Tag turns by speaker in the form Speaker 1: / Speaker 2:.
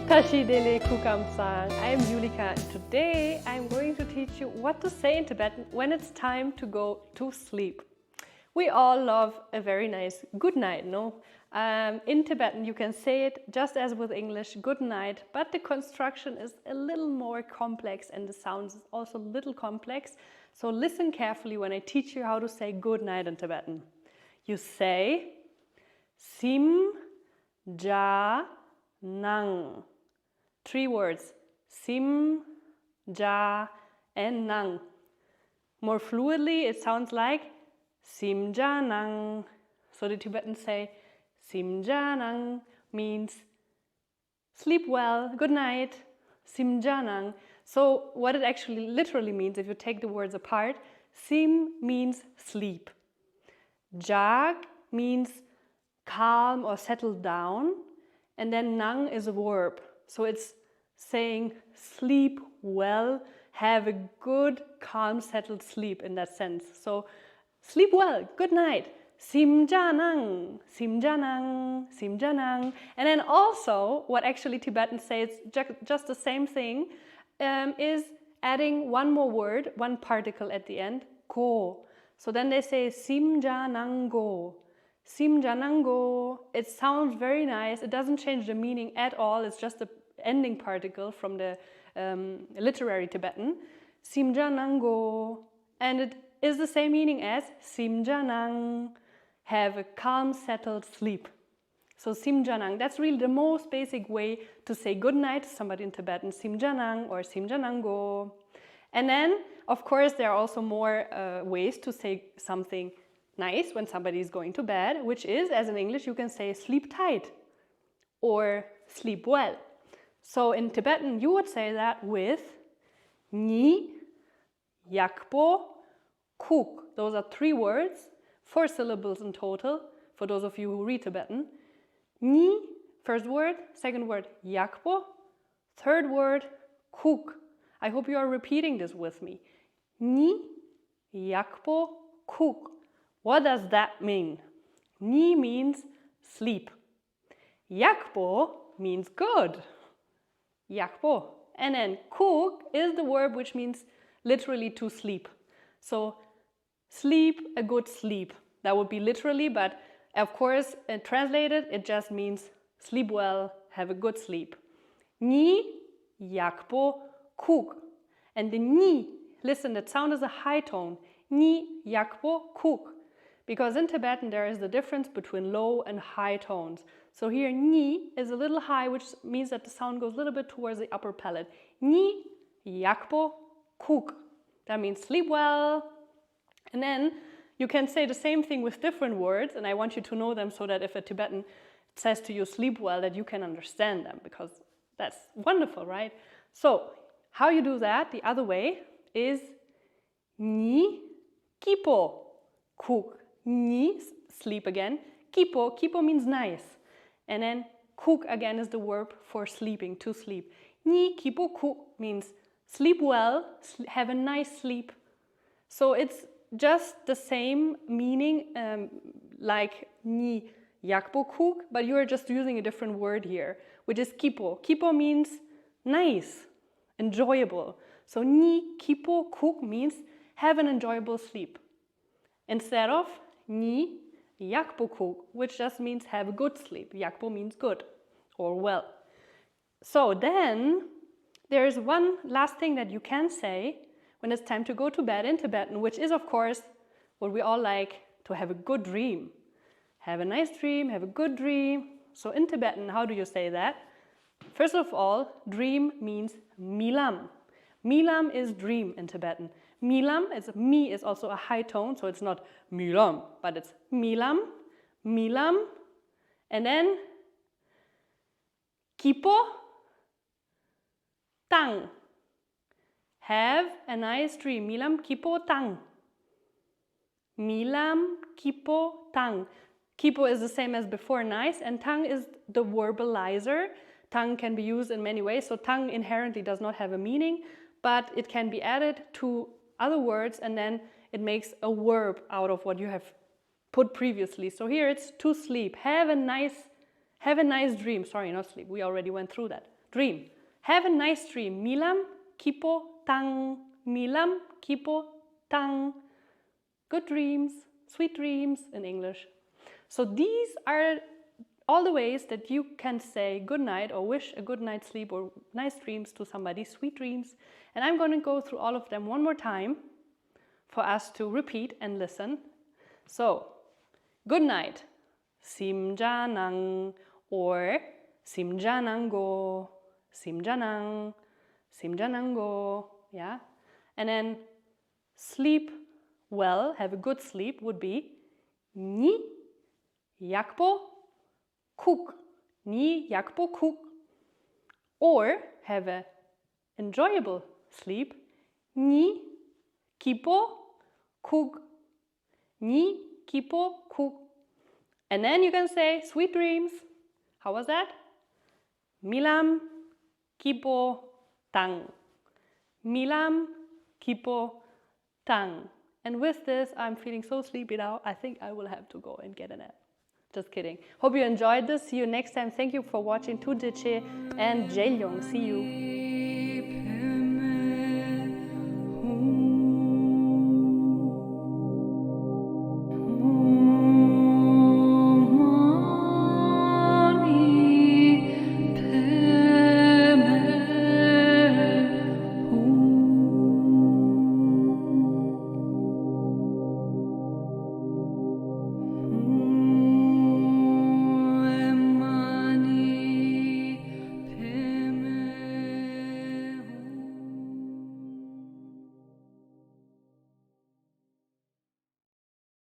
Speaker 1: Tashi Dele Kukamsang. I am Julika and today I'm going to teach you what to say in Tibetan when it's time to go to sleep. We all love a very nice good night, no? In Tibetan you can say it just as with English, good night, but the construction is a little more complex and the sound is also a little complex. So listen carefully when I teach you how to say good night in Tibetan. You say simjang. 3 words, sim, ja, and nang. More fluidly, it sounds like simjanang. So the Tibetans say simjanang means sleep well, good night, simjanang. So what it actually literally means, if you take the words apart, sim means sleep. Jag means calm or settle down. And then nang is a verb. So it's saying sleep well, have a good, calm, settled sleep in that sense. So sleep well, good night. Simjanang, simjanang, simjanang. And then also, what actually Tibetans say, it's just the same thing, is adding one more word, one particle at the end, go. So then they say simjanang go. Simjanango, it sounds very nice, it doesn't change the meaning at all, it's just the ending particle from the literary Tibetan. Simjanango, and it is the same meaning as simjanang, have a calm, settled sleep. So simjanang, that's really the most basic way to say good night to somebody in Tibetan, simjanang or simjanango. And then, of course, there are also more ways to say something nice when somebody is going to bed, which is, as in English, you can say sleep tight or sleep well. So in Tibetan, you would say that with ni, yakpo, kuk. Those are 3 words, 4 syllables in total, for those of you who read Tibetan. Ni, first word, second word, yakpo, third word, kuk. I hope you are repeating this with me. Ni, yakpo, kuk. What does that mean? Ni means sleep. Yakpo means good. Yakpo. And then kuk is the verb which means literally to sleep. So sleep, a good sleep. That would be literally, but of course translated it just means sleep well, have a good sleep. Ni, yakpo, kuk. And the ni, listen, that sound is a high tone. Ni, yakpo, kuk. Because in Tibetan there is the difference between low and high tones. So here ni is a little high, which means that the sound goes a little bit towards the upper palate. Ni, yakpo, kuk. That means sleep well. And then you can say the same thing with different words, and I want you to know them so that if a Tibetan says to you sleep well, that you can understand them, because that's wonderful, right? So how you do that the other way is ni, kipo, kuk. Ni, sleep again. Kipo, kipo means nice. And then kuk again is the verb for sleeping, to sleep. Ni, kipo, kuk means sleep well, have a nice sleep. So it's just the same meaning like ni, yakpo, kuk, but you're just using a different word here, which is kipo. Kipo means nice, enjoyable. So ni, kipo, kuk means have an enjoyable sleep. Instead of ni, yakpo, kuk, which just means have a good sleep. Yakpo means good or well. So then there is one last thing that you can say when it's time to go to bed in Tibetan, which is of course what we all like, to have a good dream. Have a nice dream, have a good dream. So in Tibetan, how do you say that? First of all, dream means milam. Milam is dream in Tibetan. Milam, mi is also a high tone, so it's not milam, but it's milam, milam, and then kipo, tang. Have a nice dream. Milam, kipo, tang. Milam, kipo, tang. Kipo is the same as before, nice, and tang is the verbalizer. Tang can be used in many ways, so tang inherently does not have a meaning, but it can be added to other words and then it makes a verb out of what you have put previously. So here it's to sleep. Have a nice dream. Sorry, not sleep. We already went through that. dream. Have a nice dream. Milam kipo tang. Milam kipo tang. Good dreams, sweet dreams in English. So these are all the ways that you can say good night or wish a good night's sleep or nice dreams to somebody, sweet dreams. And I'm going to go through all of them one more time for us to repeat and listen. So, good night, simjanang, or simjanango, simjanang, simjanango, yeah? And then sleep well, have a good sleep would be ni yakpo kuk, ni yakpo kuk. Or have a enjoyable sleep, ni kipo kuk, ni kipo kuk. And then you can say sweet dreams. How was that? Milam kipo tang. Milam kipo tang. And with this, I'm feeling so sleepy now, I think I will have to go and get a nap. Just kidding. Hope you enjoyed this. See you next time. Thank you for watching. Tudiche and Jaehyung. See you.